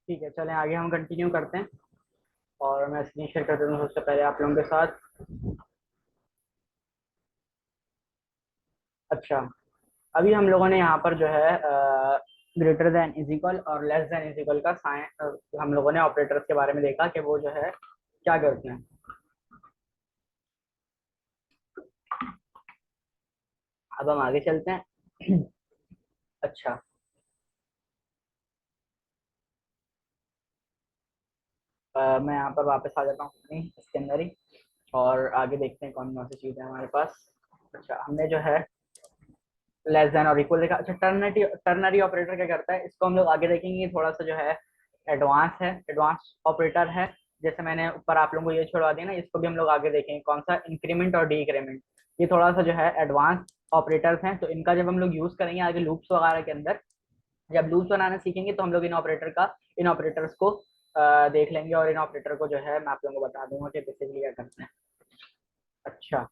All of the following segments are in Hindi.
ठीक है, चलें आगे हम कंटिन्यू करते हैं। और मैं स्क्रीन शेयर कर देता हूँ सबसे पहले आप लोगों के साथ। अच्छा, अभी हम लोगों ने यहाँ पर जो है ग्रेटर देन इज इक्वल और लेस देन इज इक्वल का साइन, हम लोगों ने ऑपरेटर्स के बारे में देखा कि वो जो है क्या करते हैं। अब हम आगे चलते हैं। अच्छा, मैं यहाँ पर वापस आ जाता हूँ अपनी इसके अंदर ही, और आगे देखते हैं कौन कौन सी चीज़ें हैं हमारे पास। अच्छा, हमने जो है लेस देन और इक्वल देखा। अच्छा, टर्नरी टर्नरी ऑपरेटर क्या करता है, इसको हम लोग आगे देखेंगे। ये थोड़ा सा जो है एडवांस है, एडवांस ऑपरेटर है। जैसे मैंने ऊपर आप लोगों को ये छोड़वा दिया ना, इसको भी हम लोग आगे देखेंगे कौन सा, इंक्रीमेंट और डिक्रीमेंट। ये थोड़ा सा जो है एडवांस ऑपरेटर्स हैं, तो इनका जब हम लोग यूज करेंगे आगे लूप्स वगैरह के अंदर, जब लूप्स बनाना सीखेंगे तो हम लोग इन ऑपरेटर्स को देख लेंगे, और इन ऑपरेटर को जो है मैं आप लोगों को बता दूंगा कि बेसिकली क्या करते हैं। अच्छा।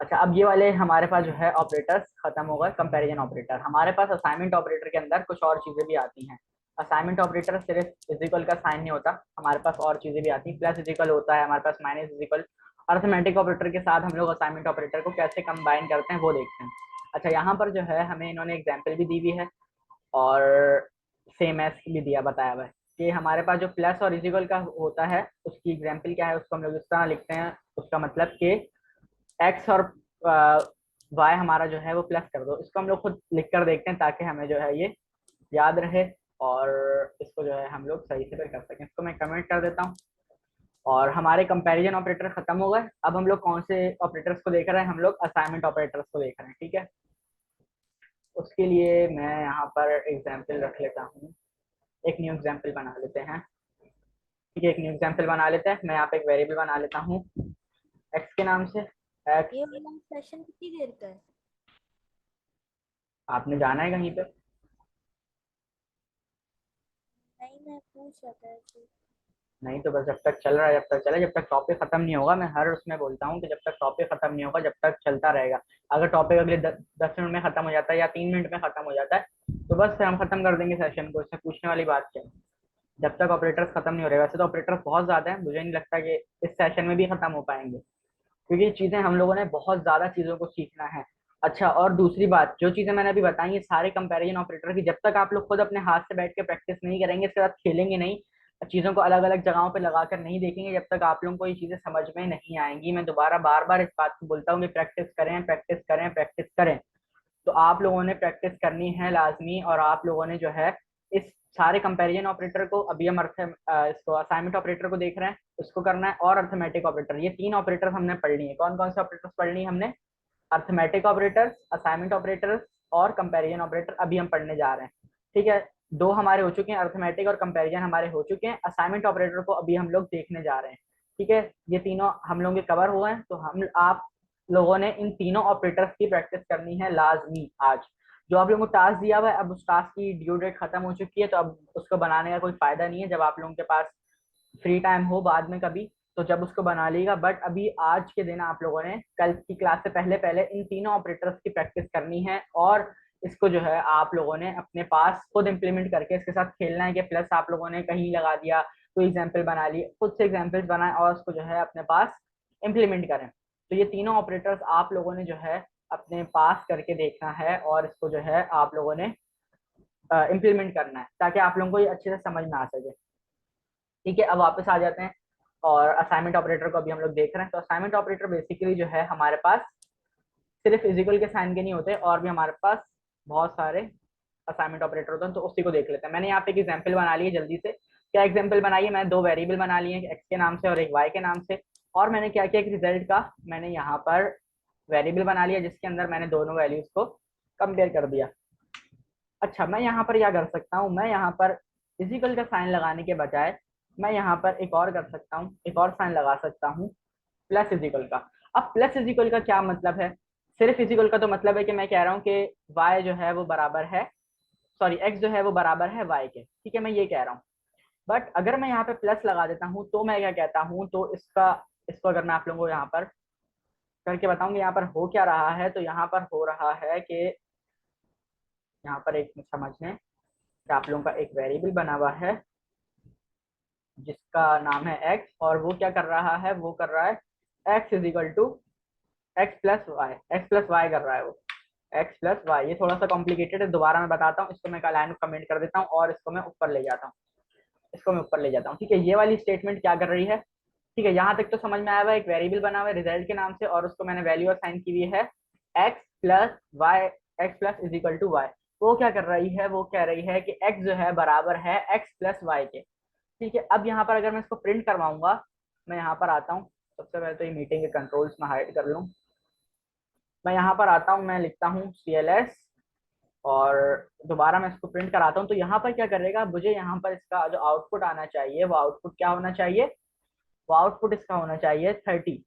अच्छा, अब ये वाले हमारे पास जो है ऑपरेटर्स खत्म हो गए। कंपैरिजन ऑपरेटर हमारे पास असाइनमेंट ऑपरेटर के अंदर कुछ और चीजें भी आती हैं। असाइनमेंट ऑपरेटर सिर्फ इजिकल का साइन नहीं होता, हमारे पास और चीजें भी आती हैं। प्लस इजिकल होता है हमारे पास, माइनस इजिकल। अर्थमेटिक ऑपरेटर के साथ हम लोग असाइनमेंट ऑपरेटर को कैसे कंबाइन करते हैं वो देखते हैं। अच्छा, यहाँ पर जो है हमें इन्होंने एग्जाम्पल भी दी हुई है, और सेम एस भी दिया बताया हुआ है कि हमारे पास जो प्लस और इजिकल का होता है उसकी एग्जाम्पल क्या है, उसको हम लोग इस तरह लिखते हैं। उसका मतलब कि एक्स और वाई हमारा जो है वो प्लस कर दो। इसको हम लोग खुद लिख कर देखते हैं ताकि हमें जो है ये याद रहे, और इसको जो है हम लोग सही से फिर कर सकें। इसको मैं कमेंट कर देता हूँ। और हमारे कंपैरिजन ऑपरेटर खत्म हो गए। अब हम लोग कौन से ऑपरेटर्स को देख रहे हैं, हम लोग असाइनमेंट ऑपरेटर्स को देख रहे हैं। ठीक है, उसके लिए मैं यहाँ पर एग्जाम्पल रख लेता हूँ। एक न्यू एग्जाम्पल बना लेते हैं। ठीक है, एक न्यू एग्जाम्पल बना लेते हैं। मैं यहाँ पे एक वेरिएबल बना लेता हूँ एक्स के नाम से। ये एक्स, वाला सेशन कितनी देर का है? आपने जाना है कहीं पे? नहीं, मैं पूछ रहा था ऐसे। नहीं तो बस जब तक चल रहा है, जब तक चले, जब तक टॉपिक खत्म नहीं होगा। मैं हर उसमें बोलता हूँ कि जब तक टॉपिक खत्म नहीं होगा जब तक चलता रहेगा। अगर टॉपिक अगले 10 मिनट में खत्म हो जाता है या 3 मिनट में खत्म हो जाता है तो बस फिर हम खत्म कर देंगे सेशन को। इसमें पूछने वाली बात क्या है, जब तक ऑपरेटर्स खत्म नहीं हो रहे। वैसे तो ऑपरेटर्स बहुत ज्यादा है, मुझे नहीं लगता कि इस सेशन में भी खत्म हो पाएंगे, क्योंकि चीजें हम लोगों ने बहुत ज्यादा चीजों को सीखना है। अच्छा, और दूसरी बात, जो चीजें मैंने अभी बताई ये सारे कंपैरिजन ऑपरेटर की, जब तक आप लोग खुद अपने हाथ से बैठ के प्रैक्टिस नहीं करेंगे, इसके साथ खेलेंगे नहीं, चीजों को अलग अलग जगहों पे लगाकर नहीं देखेंगे, जब तक आप लोगों को ये चीजें समझ में नहीं आएंगी। मैं दोबारा बार बार इस बात को बोलता हूँ कि प्रैक्टिस करें, प्रैक्टिस करें, प्रैक्टिस करें। तो आप लोगों ने प्रैक्टिस करनी है लाजमी, और आप लोगों ने जो है इस सारे कंपैरिजन ऑपरेटर को, अभी हम इसको असाइनमेंट ऑपरेटर को देख रहे हैं, उसको करना है, और अर्थमेटिक ऑपरेटर, ये तीन ऑपरेटर हमने पढ़ लिए। कौन कौन से ऑपरेटर्स पढ़ लिए हमने? अर्थमेटिक ऑपरेटर्स, असाइनमेंट ऑपरेटर्स और कंपैरिजन ऑपरेटर अभी हम पढ़ने जा रहे हैं। ठीक है, दो हमारे हो चुके हैं, अर्थमेटिक और कंपैरिजन हमारे हो चुके हैं। असाइनमेंट ऑपरेटर को अभी हम लोग देखने जा रहे हैं। ठीक है, ये तीनों हम लोग के कवर हुए हैं, तो हम आप लोगों ने इन तीनों ऑपरेटर्स की प्रैक्टिस करनी है लाजमी आज। जो आप लोगों को टास्क दिया हुआ है, अब उस टास्क की ड्यू डेट खत्म हो चुकी है, तो अब उसको बनाने का कोई फायदा नहीं है। जब आप लोगों के पास फ्री टाइम हो बाद में कभी, तो जब उसको बना लीजिएगा। बट अभी आज के दिन आप लोगों ने कल की क्लास से पहले पहले इन तीनों ऑपरेटर्स की प्रैक्टिस करनी है, और इसको जो है आप लोगों ने अपने पास खुद इंप्लीमेंट करके इसके साथ खेलना है। कि प्लस आप लोगों ने कहीं लगा दिया, कोई एग्जाम्पल बना लिए, खुद से एग्जाम्पल्स बनाए और उसको जो है अपने पास इम्प्लीमेंट करें। तो ये तीनों ऑपरेटर्स आप लोगों ने जो है अपने पास करके देखना है, और इसको जो है आप लोगों ने इम्प्लीमेंट करना है, ताकि आप लोगों को ये अच्छे से समझ में आ सके। ठीक है, अब वापस आ जाते हैं, और असाइनमेंट ऑपरेटर को अभी हम लोग देख रहे हैं। तो असाइनमेंट ऑपरेटर बेसिकली जो है हमारे पास सिर्फ फिजिकल के साइन के नहीं होते, और भी हमारे पास बहुत सारे असाइनमेंट ऑपरेटर होते हैं। तो उसी को देख लेते हैं। मैंने यहाँ पे एक एग्जाम्पल बना ली है जल्दी से। क्या एग्जाम्पल बनाई है? मैंने दो वेरिएबल बना लिए हैं, एक्स के नाम से और एक वाई के नाम से। और मैंने क्या किया, एक रिजल्ट का मैंने यहाँ पर वेरिएबल बना लिया, जिसके अंदर मैंने दोनों वैल्यूज को कंपेयर कर दिया। अच्छा, मैं यहाँ पर क्या कर सकता हूँ, मैं यहाँ पर फिजिकल का साइन लगाने के बजाय मैं यहाँ पर एक और कर सकता हूँ, एक और साइन लगा सकता हूँ, प्लस इजिकल का। अब प्लस इजिकल का क्या मतलब है? सिर्फ इजिकल का तो मतलब है कि मैं कह रहा हूँ कि y जो है वो बराबर है, सॉरी x जो है वो बराबर है y के। ठीक है, मैं ये कह रहा हूँ। बट अगर मैं यहाँ पे प्लस लगा देता हूँ तो मैं क्या कहता हूँ, तो इसको अगर मैं आप लोगों को यहाँ पर करके बताऊंगी यहाँ पर हो क्या रहा है, तो यहाँ पर हो रहा है कि यहाँ पर एक समझ लें। कि आप लोगों का एक वेरिएबल बना हुआ है जिसका नाम है एक्स, और वो क्या कर रहा है, वो कर रहा है X is equal to x plus Y, X plus Y कर रहा है वो, एक्स प्लस वाई। ये थोड़ा सा कॉम्प्लिकेटेड है, दोबारा मैं बताता हूँ इसको, मैं लाइन कमेंट कर देता हूँ और इसको मैं ऊपर ले जाता हूँ, इसको मैं ऊपर ले जाता हूँ। ठीक है, ये वाली स्टेटमेंट क्या कर रही है, ठीक है, यहाँ तक तो समझ में आया हुआ, एक वेरिएबल बना हुआ है रिजल्ट के नाम से और उसको मैंने वैल्यू असाइन की हुई है X plus Y, X plus is equal to Y. वो क्या कर रही है, वो कह रही है कि एक्स जो है बराबर है एक्स प्लस वाई के। ठीक है, अब यहाँ पर अगर मैं इसको प्रिंट करवाऊंगा, मैं यहाँ पर आता हूँ, सबसे पहले तो ये मीटिंग के कंट्रोल्स में हाइड कर लूँ, मैं यहाँ पर आता हूँ, मैं लिखता हूँ CLS और दोबारा मैं इसको प्रिंट कराता हूँ। तो यहाँ पर क्या करेगा, मुझे यहाँ पर इसका जो आउटपुट आना चाहिए वो आउटपुट क्या होना चाहिए, वो आउटपुट इसका होना चाहिए 30।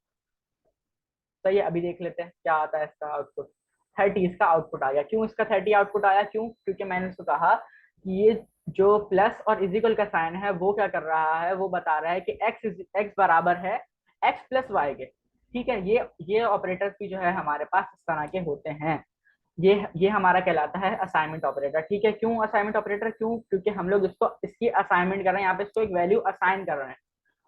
तो ये अभी देख लेते हैं क्या आता है इसका आउटपुट। 30 इसका आउटपुट आ गया। क्यों इसका 30 आउटपुट आया, क्यों, क्योंकि मैंने इसको कहा कि ये जो प्लस और इजिकल का साइन है वो क्या कर रहा है, वो बता रहा है कि एक्स बराबर है एक्स प्लस वाई के। ठीक है, ये ऑपरेटर्स भी जो है हमारे पास इस तरह के होते हैं। ये हमारा कहलाता है असाइनमेंट ऑपरेटर। ठीक है, क्यों असाइनमेंट ऑपरेटर, क्यों, क्योंकि हम लोग इसको इसकी असाइनमेंट कर रहे हैं, यहाँ पे इसको एक वैल्यू असाइन कर रहे हैं,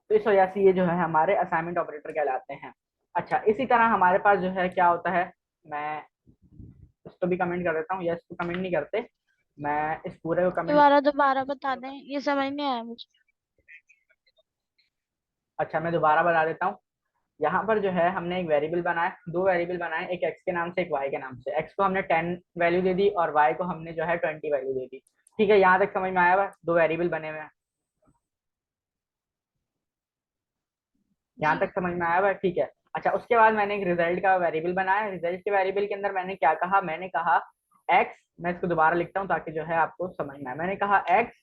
तो इस वजह से ये जो है हमारे असाइनमेंट ऑपरेटर कहलाते हैं। अच्छा, इसी तरह हमारे पास जो है क्या होता है, मैं इसको भी कमेंट कर देता हूँ, या इसको कमेंट नहीं करते, मैं इस पूरे को कमेंट। दोबारा दोबारा बता दें, ये समझ नहीं आया मुझे। अच्छा, मैं दोबारा बता देता हूँ। यहाँ पर जो है हमने एक वेरिएबल बनाया, दो वेरिएबल बनाए, एक एक्स के नाम से एक वाई के नाम से। एक्स को हमने 10 वैल्यू दे दी और वाई को हमने जो है 20 वैल्यू दे दी। ठीक है, यहाँ तक समझ में आया हुआ, दो वेरिएबल बने हुए हैं, यहाँ जी। तक समझ में आया हुआ है। ठीक है, अच्छा, उसके बाद मैंने एक रिजल्ट का वेरिएबल बनाया, रिजल्ट के वेरिएबल के अंदर मैंने क्या कहा, मैंने कहा एक्स, मैं इसको दोबारा लिखता हूँ ताकि जो है आपको समझ में आए। मैंने कहा एक्स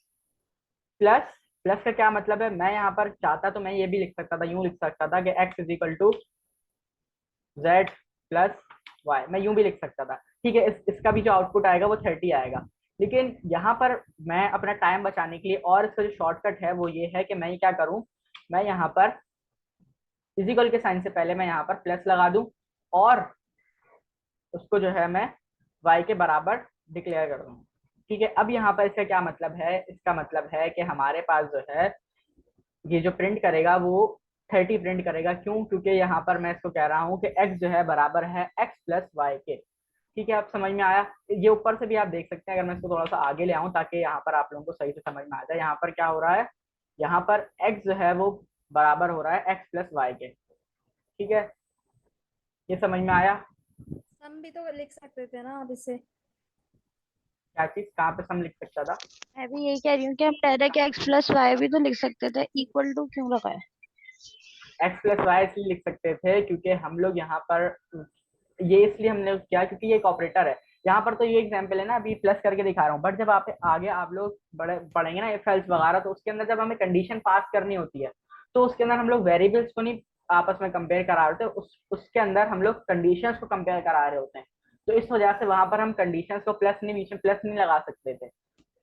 प्लस, प्लस का क्या मतलब है, मैं यहाँ पर चाहता तो मैं ये भी लिख सकता था, यूं लिख सकता था कि X is equal to Z plus Y, मैं यूं भी लिख सकता था। ठीक है, इसका भी जो आउटपुट आएगा वो 30 आएगा। लेकिन यहाँ पर मैं अपना टाइम बचाने के लिए, और इसका जो शॉर्टकट है वो ये है कि मैं क्या करूँ, मैं यहाँ पर इजिकल के साइन से पहले मैं यहाँ पर प्लस लगा दूं और उसको जो है मैं y के बराबर डिक्लेयर कर दूं। ठीक है, अब यहाँ पर इसका क्या मतलब है, इसका मतलब है कि हमारे पास जो है ये जो प्रिंट करेगा वो 30 प्रिंट करेगा। क्यों, क्योंकि यहाँ पर मैं इसको कह रहा हूँ कि x जो है बराबर है x प्लस वाई के। ठीक है, अब समझ में आया। ये ऊपर से भी आप देख सकते हैं, अगर मैं इसको थोड़ा सा आगे ले आऊँ ताकि यहाँ पर आप लोगों को सही से समझ में आ जाए। यहाँ पर क्या हो रहा है, यहाँ पर x जो है वो बराबर हो रहा है x प्लस वाई के। ठीक है, ये समझ में आया। हम भी तो लिख सकते थे ना अब इसे। क्या चीज, कहाँ पे सम लिख सकता था, मैं भी यही कह रही हूँ कि हम डायरेक्ट एक्स प्लस वाई भी तो लिख सकते थे, इक्वल टू क्यों लगा है। एक्स प्लस वाई इसलिए लिख सकते थे क्योंकि हम लोग यहाँ पर, ये इसलिए हमने किया क्योंकि ये एक ऑपरेटर है। यहाँ पर तो ये एग्जांपल है ना, अभी प्लस करके दिखा रहा हूँ, बट जब आप आगे आप लोग बड़े पढ़ेंगे ना इफ एल्स वगैरह, तो उसके अंदर जब हमें कंडीशन पास करनी होती है तो उसके अंदर हम लोग वेरिएबल्स को नहीं आपस में कंपेयर करा रहे होते, उसके अंदर हम लोग कंडीशंस को कंपेयर करा रहे होते हैं। तो इस वजह से वहां पर हम कंडीशंस को प्लस नहीं, बीच में प्लस नहीं लगा सकते थे।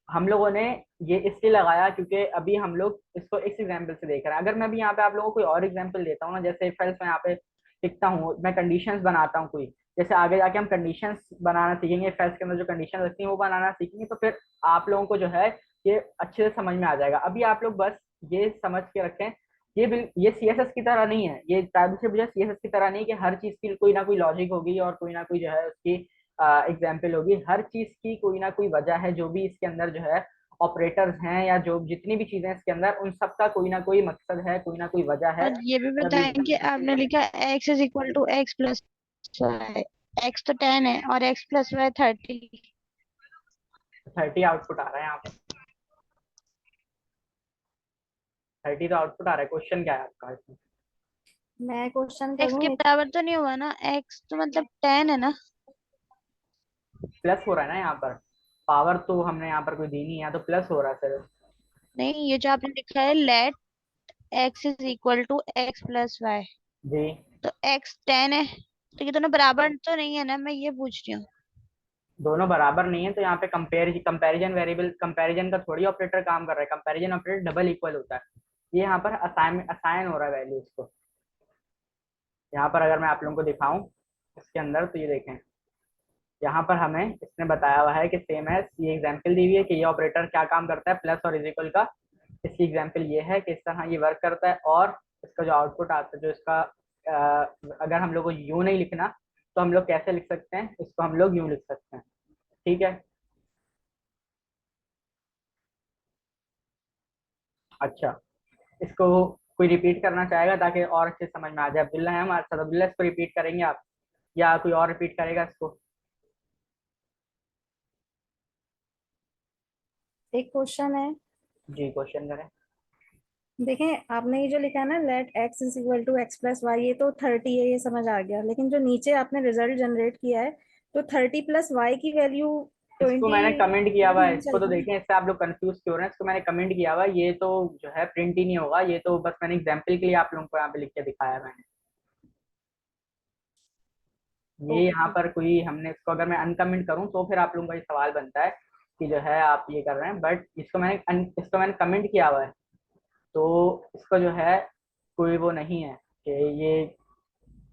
हम लोगों ने ये इसलिए लगाया क्योंकि अभी हम लोग इसको इस एग्जाम्पल से देख रहे हैं। अगर मैं भी यहाँ पे आप लोगों को कोई और एग्जाम्पल देता हूँ ना, जैसे इफ मैं यहाँ पे लिखता हूँ, मैं कंडीशंस बनाता हूँ कोई, जैसे आगे जाके हम कंडीशंस बनाना सीखेंगे, इफ के अंदर जो कंडीशन रखती हैं वो बनाना सीखेंगे, तो फिर आप लोगों को जो है ये अच्छे से समझ में आ जाएगा। अभी आप लोग बस ये समझ के रखें, ये CSS की तरह नहीं है, ये टाइप से मुझे CSS की तरह नहीं कि हर चीज की कोई ना कोई लॉजिक होगी और कोई ना कोई जो है उसकी एग्जाम्पल होगी। हर चीज की कोई ना कोई वजह है, जो भी इसके अंदर जो है ऑपरेटर्स हैं या जो जितनी भी चीजें इसके अंदर, उन सब का कोई ना कोई मकसद है, कोई ना कोई वजह है, और ये भी तभी बताएं कि आपने लिखा X is equal to x plus Y, X तो 10 है और एक्स प्लस वाई 30। 30 आउटपुट आ रहा है यहाँ पर, 30 तो आउटपुट आ रहा है। क्वेश्चन क्या है आपका इसमें, मैं क्वेश्चन एक्स के बराबर तो नहीं हुआ ना, एक्स तो मतलब 10 है ना। प्लस हो रहा है ना यहाँ पर, पावर तो हमने यहाँ पर कोई दी नहीं है, तो प्लस हो रहा है सर। नहीं, ये जो आपने लिखा है let x is equal to x plus y, जी, तो एक्स 10 है, तो ये दोनों बराबर तो नहीं है ना, मैं ये पूछ रही हूँ। दोनों बराबर नहीं है, तो यहाँ पे कंपैरिजन वेरिएबल, कंपैरिजन का थोड़ी ऑपरेटर काम कर रहा है, कंपैरिजन ऑपरेटर डबल इक्वल होता है। ये यहाँ पर असाइन असाइन हो रहा है वैल्यू इसको। यहाँ पर अगर मैं आप लोगों को दिखाऊं इसके अंदर, तो ये देखें, यहाँ पर हमें इसने बताया हुआ है कि सेम है, ये एग्जाम्पल दी हुई है कि ये ऑपरेटर क्या काम करता है प्लस और इज इक्वल का। इसकी एग्जाम्पल ये है कि इस तरह ये वर्क करता है, और इसका जो आउटपुट आता है, जो इसका अगर हम लोग को यू नहीं लिखना तो हम लोग कैसे लिख सकते हैं, इसको हम लोग यूं लिख सकते हैं। ठीक है। अच्छा, इसको कोई रिपीट करना चाहेगा ताकि और अच्छे समझ में आ जाए? अब्दुल्ला है हमारे साथ, अब्दुल्ला इसको रिपीट करेंगे आप, या कोई और रिपीट करेगा इसको? एक क्वेश्चन है। जी, क्वेश्चन करें। देखें, आपने ये जो लिखा है ना, let x is equal to x plus Y, ये तो 30 है, ये समझ आ गया। लेकिन जो नीचे आपने रिजल्ट जनरेट किया है, तो 30 प्लस वाई की वैल्यू इसको 20 मैंने कमेंट किया ये हुआ है, नहीं इसको तो चलेगी। देखें, इससे आप लोग कंफ्यूज क्यों हो रहे हैं। इसको मैंने कमेंट किया हुआ है, ये तो जो है प्रिंट ही नहीं होगा, ये तो बस मैंने एग्जाम्पल के लिए आप लोगों को यहाँ पे लिख के दिखाया है मैंने। ये ओके यहाँ ठीक पर कोई, हमने इसको अगर मैं अनकमेंट करूँ तो फिर आप लोगों का ये सवाल बनता है कि जो है आप ये कर रहे हैं, बट इसको मैंने कमेंट किया हुआ है, तो इसका जो है कोई वो नहीं है कि ये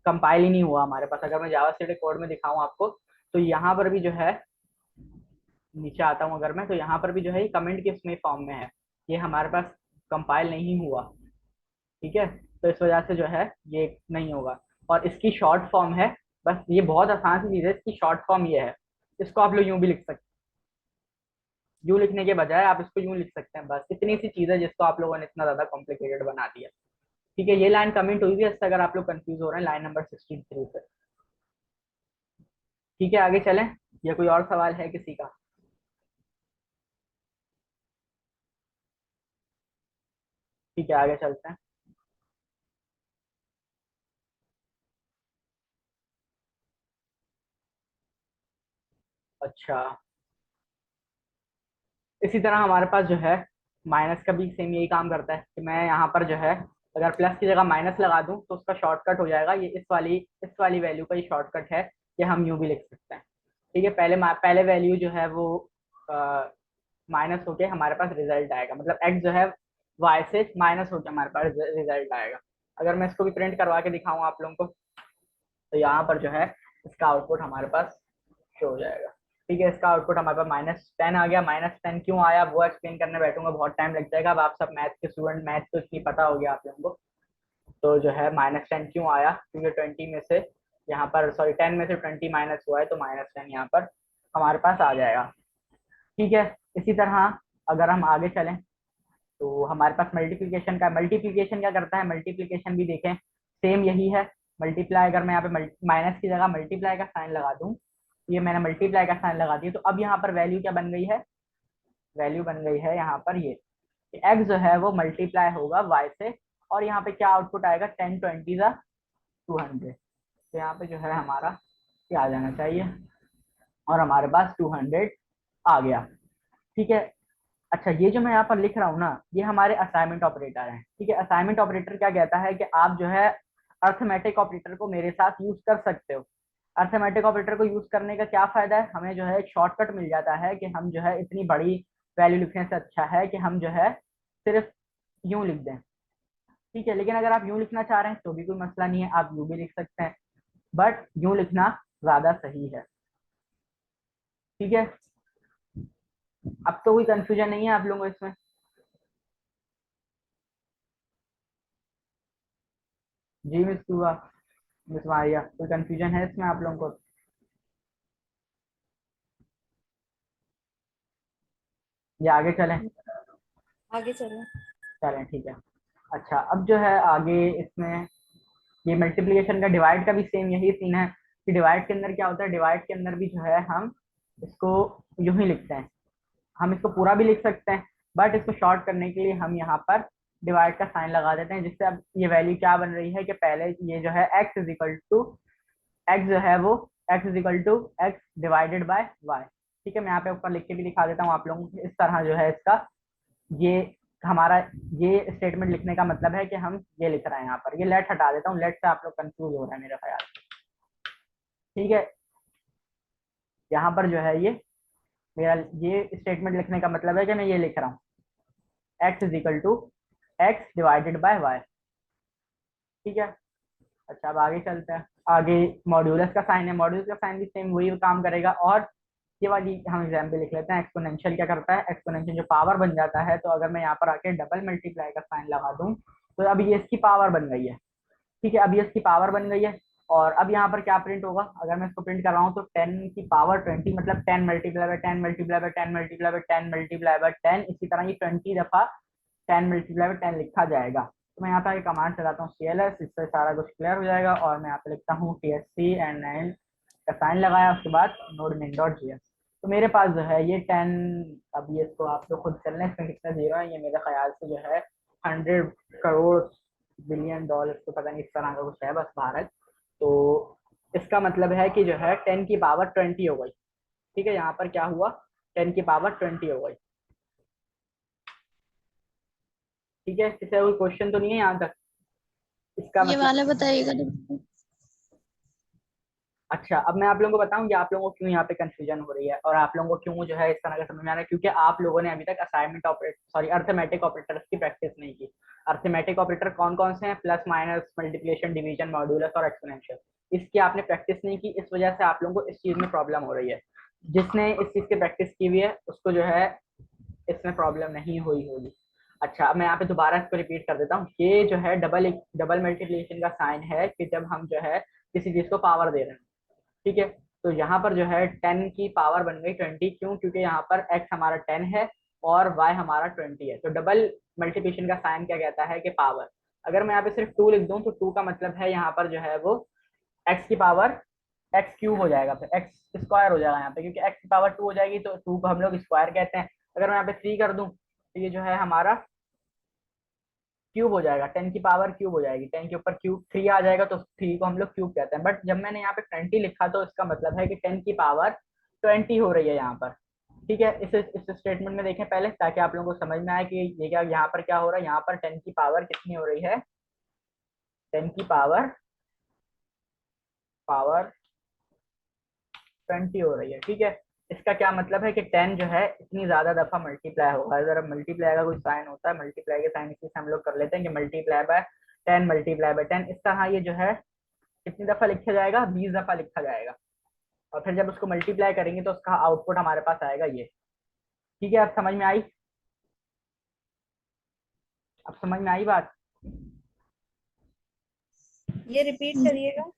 कंपाइल ही नहीं हुआ हमारे पास। अगर मैं जावास्क्रिप्ट कोड में दिखाऊं आपको, तो यहाँ पर भी जो है, नीचे आता हूँ अगर मैं, तो यहाँ पर भी जो है ये कमेंट के उसमें फॉर्म में है, ये हमारे पास कंपाइल नहीं हुआ। ठीक है, तो इस वजह से जो है ये नहीं होगा। और इसकी शॉर्ट फॉर्म है, बस ये बहुत आसान सी चीज़ है, इसकी शॉर्ट फॉर्म ये है। इसको आप लोग यूं भी लिख सकते हैं, यूं लिखने के बजाय आप इसको यूं लिख सकते हैं, बस इतनी सी चीज़ है जिसको आप लोगों ने इतना ज़्यादा कॉम्प्लिकेटेड बना दिया। ठीक है, ये लाइन कमेंट हुई भी है, इससे अगर आप लोग कंफ्यूज हो रहे हैं, लाइन नंबर 63 से। ठीक है, आगे चलें, या कोई और सवाल है किसी का? ठीक है, आगे चलते हैं। अच्छा, इसी तरह हमारे पास जो है माइनस का भी सेम यही काम करता है कि मैं यहाँ पर जो है अगर प्लस की जगह माइनस लगा दूं तो उसका शॉर्टकट हो जाएगा, ये इस वाली वैल्यू का ही शॉर्टकट है, कि हम यूं भी लिख सकते हैं। ठीक है, पहले वैल्यू जो है वो माइनस होके हमारे पास रिजल्ट आएगा, मतलब एक्स जो है वाई से माइनस होके हमारे पास रिजल्ट आएगा। अगर मैं इसको भी प्रिंट करवा के दिखाऊं आप लोगों को, तो यहाँ पर जो है इसका आउटपुट हमारे पास शो हो जाएगा। ठीक है, इसका आउटपुट हमारे पास -10 आ गया। -10 क्यों आया वो एक्सप्लेन करने बैठूंगा, बहुत टाइम लग जाएगा। अब आप सब मैथ के स्टूडेंट, मैथ तो इतनी पता हो गया आप लोगों को। तो जो है -10 क्यों आया, क्योंकि 20 में से यहाँ पर, सॉरी 10 में से 20 माइनस हुआ है, तो -10 यहाँ पर हमारे पास आ जाएगा। ठीक है, इसी तरह अगर हम आगे चलें तो हमारे पास मल्टीप्लीकेशन क्या करता है, मल्टीप्लीकेशन भी देखें, सेम यही है। मल्टीप्लाई, अगर मैं यहाँ पे माइनस की जगह मल्टीप्लाई का साइन लगा दूं, ये मैंने मल्टीप्लाई का साइन लगा दिया, तो अब यहाँ पर वैल्यू क्या बन गई है, वैल्यू बन गई है यहाँ पर ये एक्स जो है वो मल्टीप्लाई होगा वाई से, और यहाँ पे क्या आउटपुट आएगा, 10 20 ज़ा 200। तो यहाँ पे जो है हमारा क्या आ जाना चाहिए, और हमारे पास 200 आ गया। ठीक है। अच्छा, ये जो मैं यहाँ पर लिख रहा हूँ ना, ये हमारे असाइनमेंट ऑपरेटर हैं। ठीक है, असाइनमेंट ऑपरेटर क्या कहता है कि आप जो है अर्थमेटिक ऑपरेटर को मेरे साथ यूज कर सकते हो। अर्थमेटिक ऑपरेटर को यूज करने का क्या फायदा है, हमें जो है एक शॉर्टकट मिल जाता है कि हम जो है इतनी बड़ी वैल्यू लिखने से अच्छा है कि हम जो है सिर्फ यूं लिख दें। ठीक है, लेकिन अगर आप यूं लिखना चाह रहे हैं तो भी कोई मसला नहीं है, आप यूं भी लिख सकते हैं, बट यूं लिखना ज्यादा सही है। ठीक है, अब तो कोई कंफ्यूजन नहीं है आप लोगों को इसमें? जी मिस हुआ, मिस मारिया, कोई कंफ्यूजन है इसमें आप लोगों को? या आगे चलें? है। आगे चलें। चलें, ठीक है। अच्छा, अब जो है आगे इसमें ये मल्टीप्लिकेशन का, डिवाइड का भी सेम यही सीन है कि डिवाइड के अंदर क्या होता है, डिवाइड के अंदर भी जो है हम इसको यूं ही लिखते हैं। हम इसको पूरा भी लिख सकते हैं, बट इसको शॉर्ट करने के लिए हम यहाँ पर डिवाइड का साइन लगा देते हैं, जिससे अब ये वैल्यू क्या बन रही है कि पहले ये जो है X is equal to, X जो है वो X is equal to X divided by Y. ठीक है, मैं यहाँ पे ऊपर लिख के भी दिखा देता हूँ आप लोगों को, इस तरह जो है इसका ये हमारा ये स्टेटमेंट लिखने का मतलब है कि हम ये लिख रहे हैं। यहाँ पर ये लेट हटा देता हूँ, लेट से आप लोग कंफ्यूज हो रहे हैं मेरा ख्याल। ठीक है, यहाँ पर जो है ये मेरा ये स्टेटमेंट लिखने का मतलब है कि मैं ये लिख रहा हूँ, X is equal to X divided by Y. ठीक है। अच्छा, अब आगे चलते हैं। आगे मॉड्यूलस का साइन है, मॉड्यूलस का साइन भी सेम वही काम करेगा। और ये वाली हम एग्जाम्पल लिख लेते हैं। एक्सपोनेंशियल क्या करता है, एक्सपोनेंशियल जो पावर बन जाता है, तो अगर मैं यहाँ पर आके डबल मल्टीप्लाई का साइन लगा दूं तो अब ये इसकी पावर बन गई है। ठीक है, अब ये इसकी पावर बन गई है। और अब यहाँ पर क्या प्रिंट होगा, अगर मैं इसको प्रिंट कर रहा हूँ तो 10 की पावर 20 मतलब 10 multiply by 10 multiply by 10 multiply by 10 multiply by 10, इसी तरह ये 20 दफा 10 मल्टीप्लाई बाय 10 लिखा जाएगा। तो मैं यहाँ पे कमांड चलाता हूँ CLS, इससे सारा कुछ क्लियर हो जाएगा। और मैं यहाँ पे लिखता हूँ TSC एंड एंड का साइन लगाया, उसके बाद नोड min डॉट js। तो मेरे पास जो है ये 10, अब ये इसको आप लोग खुद कर लें इसमें कितने जीरो है, ये मेरे ख्याल से जो है 100 करोड़ बिलियन डॉलर, तो पता नहीं इस तरह का कुछ है बस भारत। तो इसका मतलब है कि जो है 10 की पावर 20 हो गई। ठीक है, यहाँ पर क्या हुआ, 10 की पावर 20 हो गई। ठीक है, किसी कोई क्वेश्चन तो नहीं है यहाँ तक? इसका ये मतलब, वाला बताइएगा तो। अच्छा अब मैं आप लोगों को बताऊं कि आप लोगों को क्यों यहाँ पे कंफ्यूजन हो रही है और आप लोगों को क्यों जो है इस तरह का समझ में आ रहा है, क्योंकि आप लोगों ने अभी तक assignment operator sorry arithmetic operators की प्रैक्टिस नहीं की। अर्थमेटिक ऑपरेटर कौन कौन से हैं, plus minus multiplication division modulus और एक्सपोनेंशियल, इसकी आपने प्रैक्टिस नहीं की, इस वजह से आप लोगों को इस चीज में प्रॉब्लम हो रही है। जिसने इस चीज की प्रैक्टिस की हुई है उसको जो है इसमें प्रॉब्लम नहीं हुई होगी। अच्छा अब मैं यहाँ पे दोबारा इसको रिपीट कर देता हूँ। ये जो है डबल डबल मल्टीप्लिकेशन का साइन है कि जब हम जो है किसी चीज को पावर दे रहे हैं। ठीक है, तो यहाँ पर जो है 10 की पावर बन गई 20, क्यों, क्योंकि यहाँ पर x हमारा 10 है और y हमारा 20 है। तो डबल मल्टीप्लिकेशन का साइन क्या कहता है कि पावर। अगर मैं यहाँ पे सिर्फ 2 लिख दूं तो 2 का मतलब है यहाँ पर जो है वो x की पावर x क्यूब हो जाएगा, फिर x स्क्वायर हो जाएगा यहाँ पे, क्योंकि x की पावर 2 हो जाएगी तो 2 को हम लोग स्क्वायर कहते हैं। अगर मैं यहाँ पे 3 कर दूं तो ये जो है हमारा क्यूब हो जाएगा, 10 की पावर क्यूब हो जाएगी, 10 के ऊपर क्यूब 3 आ जाएगा तो 3 को हम लोग क्यूब कहते हैं। बट जब मैंने यहाँ पे 20 लिखा तो इसका मतलब है कि 10 की पावर 20 हो रही है यहाँ पर। ठीक है, इस स्टेटमेंट में देखें पहले ताकि आप लोगों को समझ में आए कि ये क्या यहाँ पर क्या हो रहा है। यहाँ पर 10 की पावर कितनी हो रही है, 10 की पावर पावर 20 हो रही है। ठीक है, इसका क्या मतलब है कि 10 जो है इतनी ज्यादा दफा मल्टीप्लाई होगा। अगर मल्टीप्लाई का कोई साइन होता है, मल्टीप्लाई के साइन इसी से हम लोग कर लेते हैं कि मल्टीप्लाई बाय 10 मल्टीप्लाई बाय 10, इस तरह ये जो है कितनी दफा लिखा जाएगा, 20 दफा लिखा जाएगा। और फिर जब उसको मल्टीप्लाई करेंगे तो उसका आउटपुट हमारे पास आएगा ये। ठीक है, अब समझ में आई, अब समझ में आई बात? ये रिपीट करिएगा।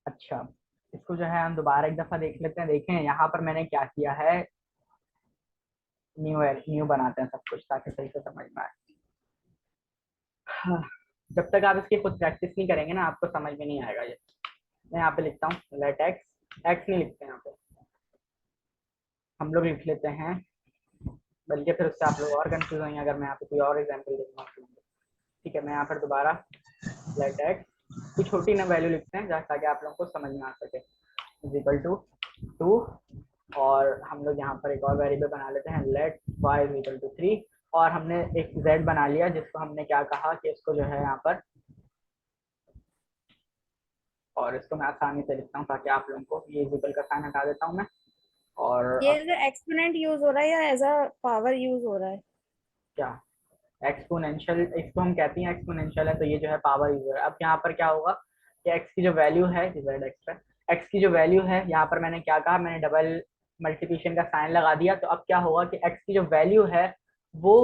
अच्छा, इसको जो है हम दोबारा एक दफा देख लेते हैं। देखें यहाँ पर मैंने क्या किया है, न्यू बनाते हैं सब कुछ ताकि सही से समझ में आए। हाँ, जब तक आप इसकी खुद प्रैक्टिस नहीं करेंगे ना आपको समझ में नहीं आएगा ये। मैं यहाँ पे लिखता हूँ लेट एक्स, एक्स नहीं लिखते यहाँ पे, हम लोग लिख लेते हैं, बल्कि फिर उससे आप लोग और कंफ्यूज होंगे अगर मैं यहाँ पे कोई और एग्जाम्पल दूंगा। ठीक है, मैं यहाँ पर दोबारा लेट एक्स कोई छोटी ना वैल्यू लिखते हैं ताकि आप लोगों को समझ में आ सके, इज इक्वल टू 2, और हम लोग यहाँ पर एक और वेरिएबल बना लेते हैं let y is equal to 3, और हमने एक z बना लिया जिसको हमने क्या कहा कि इसको जो है यहाँ पर, और इसको मैं आसानी से लिखता हूँ ताकि आप लोगों को, ये इक्वल का साइन हटा देता हूँ मैं। और ये अब जो एक्सपोनेंट यूज हो रहा है या एज अ पावर यूज हो रहा है? क्या, एक्सपोनेंशियल इसको हम कहते हैं, एक्सपोनेंशियल है तो ये जो है पावर यूज है। अब यहाँ पर क्या होगा कि x की जो वैल्यू है, z एक्स है, x की जो वैल्यू है यहाँ पर मैंने क्या कहा, मैंने डबल मल्टीप्लिकेशन का साइन लगा दिया। तो अब क्या होगा कि x की जो वैल्यू है वो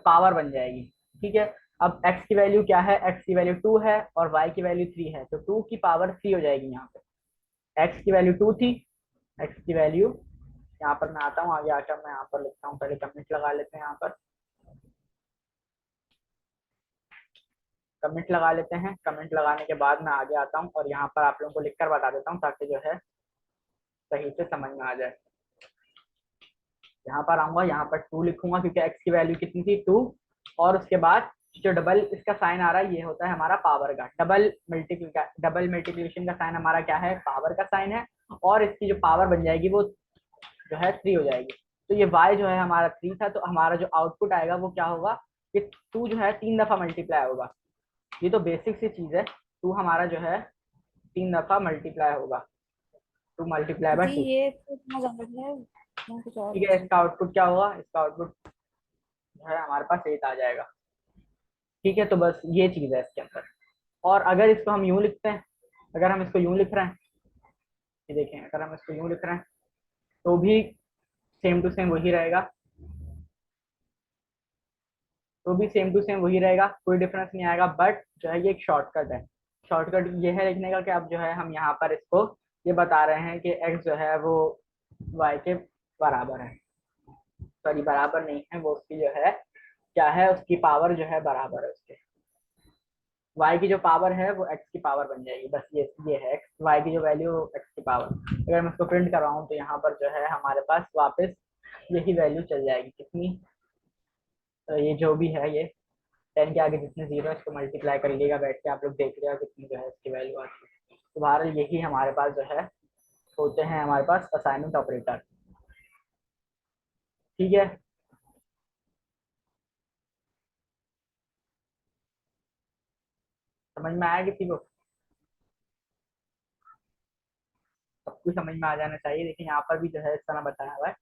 पावर बन जाएगी। ठीक है, अब x की वैल्यू क्या है, x की वैल्यू 2 है और y की वैल्यू 3 है, तो 2 की पावर 3 हो जाएगी। यहाँ पे x की वैल्यू 2 थी, x की वैल्यू, यहाँ पर मैं आता हूँ आगे आकर मैं यहाँ पर लिखता हूँ, पहले कमेंट लगा लेते हैं, यहाँ पर कमेंट लगा लेते हैं। कमेंट लगाने के बाद मैं आगे आता हूँ और यहाँ पर आप लोगों को लिखकर बता देता हूँ ताकि जो है सही से समझ में आ जाए। यहाँ पर आऊंगा, यहाँ पर 2 लिखूंगा क्योंकि x की वैल्यू कितनी थी 2, और उसके बाद जो डबल इसका साइन आ रहा है ये होता है हमारा पावर का, डबल मल्टीप्लिकेशन का साइन हमारा क्या है, पावर का साइन है, और इसकी जो पावर बन जाएगी वो जो है 3 हो जाएगी। तो ये y जो है हमारा 3 था, तो हमारा जो आउटपुट आएगा वो क्या होगा कि 2 जो है 3 दफा मल्टीप्लाई होगा। ये तो बेसिक सी चीज है, 2 हमारा जो है 3 दफा मल्टीप्लाई होगा, 2 मल्टीप्लाई बाय जी 2। ये तो इतना ज्यादा है, मैं कुछ और ठीक है, इसका आउटपुट क्या होगा, इसका आउटपुट जो है हमारे पास 8 आ जाएगा। ठीक है, तो बस ये चीज़ है इसके अंदर। और अगर इसको हम यूं लिखते हैं, अगर हम इसको यूं लिख रहे हैं, ये देखें, अगर हम इसको यूं लिख रहे हैं तो भी सेम टू सेम वही रहेगा, तो भी सेम टू सेम वही रहेगा, कोई डिफरेंस नहीं आएगा। बट जो है ये एक शॉर्टकट है। शॉर्टकट ये है लिखने का कि अब जो है हम यहाँ पर इसको ये बता रहे हैं कि x जो है वो y के बराबर है, सॉरी बराबर नहीं है, वो उसकी जो है क्या है, उसकी पावर जो है बराबर है उसके। y की जो पावर है वो x की पावर बन जाएगी, बस ये है x, y की जो वैल्यू x की पावर। अगर मैं इसको प्रिंट कर रहा हूँ तो यहाँ पर जो है हमारे पास वापस यही वैल्यू चल जाएगी, कितनी, तो ये जो भी है, ये 10 के आगे जितने जीरो है इसको मल्टीप्लाई कर लीजिएगा बैठ के, आप लोग देख रहे हो कितनी जो है इसकी वैल्यू आती है। तो बहरहाल यही हमारे पास जो है होते हैं हमारे पास असाइनमेंट ऑपरेटर। ठीक है, समझ में आया किसी को? सबको समझ में आ जाना चाहिए। देखिए यहाँ पर भी जो है इस तरह बताया हुआ है।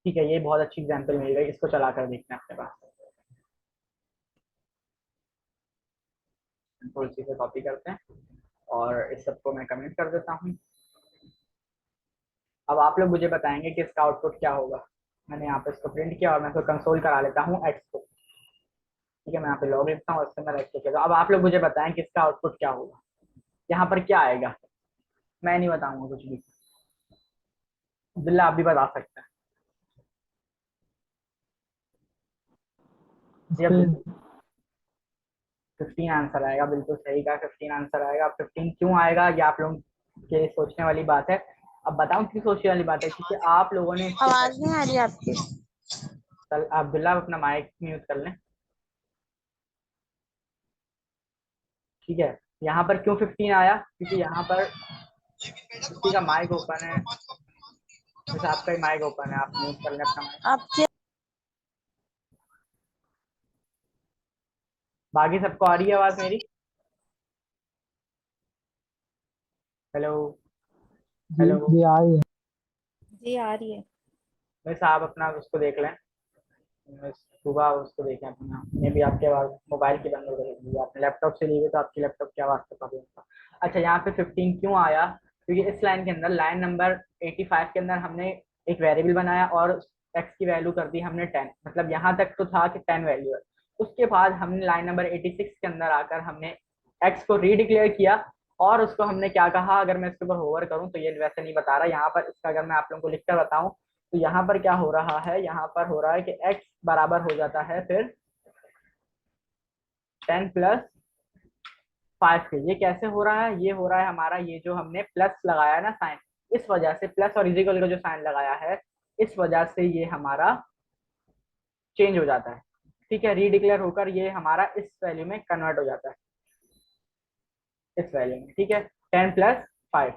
ठीक है, ये बहुत अच्छी एग्जाम्पल मिल गई, इसको चला कर देखना अपने पास। कंट्रोल सी से कॉपी करते हैं और इस सबको मैं कमेंट कर देता हूँ। अब आप लोग मुझे बताएंगे कि इसका आउटपुट क्या होगा। मैंने यहाँ पे इसको प्रिंट किया और मैं इसको कंसोल करा लेता हूँ एक्स को। ठीक है, मैं यहाँ पे लॉग लिखता हूँ, उससे मैं रख के, अब आप लोग मुझे बताएं कि इसका आउटपुट क्या होगा, यहाँ पर क्या आएगा। मैं नहीं बताऊंगा कुछ भी, बिल्ला आप भी बता सकते हैं जी। अब 15 आंसर आएगा, बिल्कुल सही कहा, 15 आंसर आएगा। 15 क्यों आएगा ये आप लोग के सोचने वाली बात है। अब बताऊं क्यों सोचने वाली बात है, क्योंकि आप लोगों ने इससे आवाज नहीं आ रही आपकी। अब्दुल्ला अपना माइक म्यूट कर लें। ठीक है, यहाँ पर क्यों 15 आया, क्योंकि यहाँ पर किसी का माइक ओपन है, जैसे आपका ही माइक ओपन है, आप म्यूट कर लें अपना माइक। आपके बाकी सबको आ रही है आवाज मेरी? हेलो, जी हेलो। जी आ रही है। जी आ रही है। भाई साहब अपना उसको देख लें, सुबह उसको देखें अपना, मे भी आपके आवाज मोबाइल की बंद हो गई, आपने लैपटॉप से ली हुई तो आपकी लैपटॉप की आवाज तो प्रॉब्लम था। अच्छा, यहाँ पे 15 क्यों आया, क्योंकि इस लाइन के अंदर, लाइन नंबर 85 के अंदर हमने एक वेरिएबल बनाया और एक्स की वैल्यू कर दी हमने 10, मतलब यहाँ तक तो था कि 10 वैल्यू है। उसके बाद हमने लाइन नंबर 86 के अंदर आकर हमने एक्स को रीडिक्लेयर किया और उसको हमने क्या कहा, अगर मैं इसके ऊपर होवर करूँ तो ये वैसे नहीं बता रहा यहाँ पर, इसका अगर मैं आप लोगों को लिखकर बताऊं तो यहाँ पर क्या हो रहा है, यहाँ पर हो रहा है कि x बराबर हो जाता है फिर 10 प्लस 5 के। ये कैसे हो रहा है, ये हो रहा है हमारा, ये जो हमने प्लस लगाया है ना साइन, इस वजह से, प्लस और इजिकल का जो साइन लगाया है इस वजह से ये हमारा चेंज हो जाता है। ठीक है, रीडिक्लेयर होकर ये हमारा इस वैल्यू में कन्वर्ट हो जाता है, इस वैल्यू में। ठीक है, 10 प्लस 5,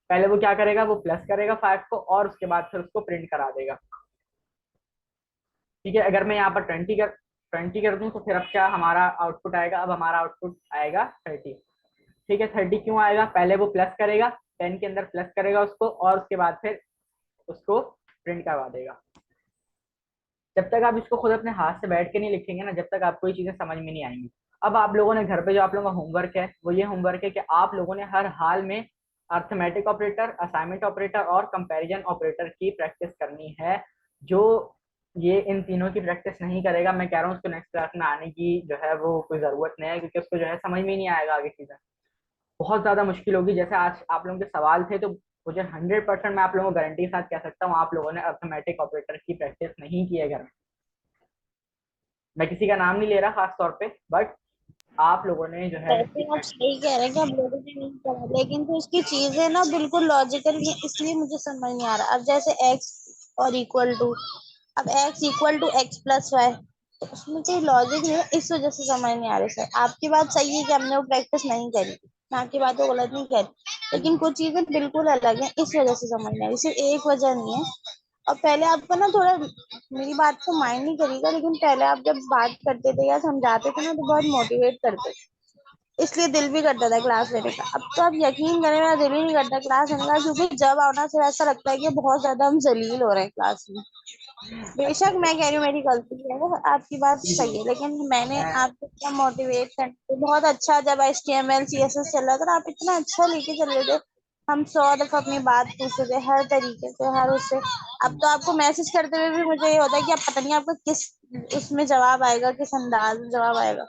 पहले वो क्या करेगा, वो प्लस करेगा 5 को और उसके बाद फिर उसको प्रिंट करा देगा। ठीक है, अगर मैं यहाँ पर 20 कर दूं तो फिर अब क्या हमारा आउटपुट आएगा, अब हमारा आउटपुट आएगा 30। ठीक है, 30 क्यों आएगा, पहले वो प्लस करेगा, 10 के अंदर प्लस करेगा उसको और उसके बाद फिर उसको प्रिंट करवा देगा। जब तक आप इसको खुद अपने हाथ से बैठ के नहीं लिखेंगे ना, जब तक आपको ये चीजें समझ में नहीं आएंगी। अब आप लोगों ने घर पे जो आप लोगों का होमवर्क है वो ये होमवर्क है कि आप लोगों ने हर हाल में अर्थमेटिक ऑपरेटर, असाइनमेंट ऑपरेटर और कंपैरिजन ऑपरेटर की प्रैक्टिस करनी है। जो ये इन तीनों की प्रैक्टिस नहीं करेगा, मैं कह रहा हूँ उसको नेक्स्ट क्लास में आने की जो है वो कोई जरूरत नहीं है, क्योंकि उसको जो है समझ में ही नहीं आएगा आगे चीजें, बहुत ज्यादा मुश्किल होगी। जैसे आज आप लोगों के सवाल थे तो मुझे 100% मैं आप लोगों को गारंटी के साथ कह सकता हूँ आप लोगों ने अर्थमेटिक ऑपरेटर की प्रैक्टिस नहीं की है घर में। मैं किसी का नाम नहीं ले रहा खास तौर पे, बट आप लोगों ने जो है वैसे आप सही कह रहे हैं कि हम लोगों ने नहीं करा, लेकिन तो उसकी चीजें ना बिल्कुल लॉजिकल नहीं है, इसलिए मुझे समझ नहीं आ रहा। अब जैसे एक्स और इक्वल टू, अब X equal to x plus Y, तो उसमें कोई लॉजिक नहीं है, इस वजह से समझ नहीं आ रही। सर आपकी बात सही है कि हमने वो प्रैक्टिस नहीं करी, मैं आपकी बात को गलत नहीं कह रही, लेकिन कुछ चीजें बिल्कुल अलग है, इस वजह से समझ नहीं आ रही, सिर्फ एक वजह नहीं है। और पहले आपको ना थोड़ा, मेरी बात को माइंड नहीं करिएगा, लेकिन पहले आप जब बात करते थे या समझाते थे ना तो बहुत मोटिवेट करते थे। इसलिए दिल भी करता था क्लास लेने का। अब तो आप यकीन करें, मेरा दिल ही नहीं करता क्लास लेने का, क्योंकि जब आओ ना फिर ऐसा लगता है कि बहुत ज्यादा हम जलील हो रहे हैं क्लास में। अच्छा बेशक मैं कह रही हूँ मेरी गलती है, वो आपकी बात जी जी। सही है, लेकिन मैंने मैं आपको इतना मोटिवेट करके बहुत अच्छा, जब HTML CSS चल रहा था ना, आप इतना अच्छा लेके चल रहे थे, हम 100 दफा अपनी बात पूछते थे हर तरीके से, हर उससे। अब तो आपको मैसेज करते हुए भी मुझे ये होता है कि अब पता नहीं आपका किस उसमें जवाब आएगा, किस अंदाज में जवाब आएगा।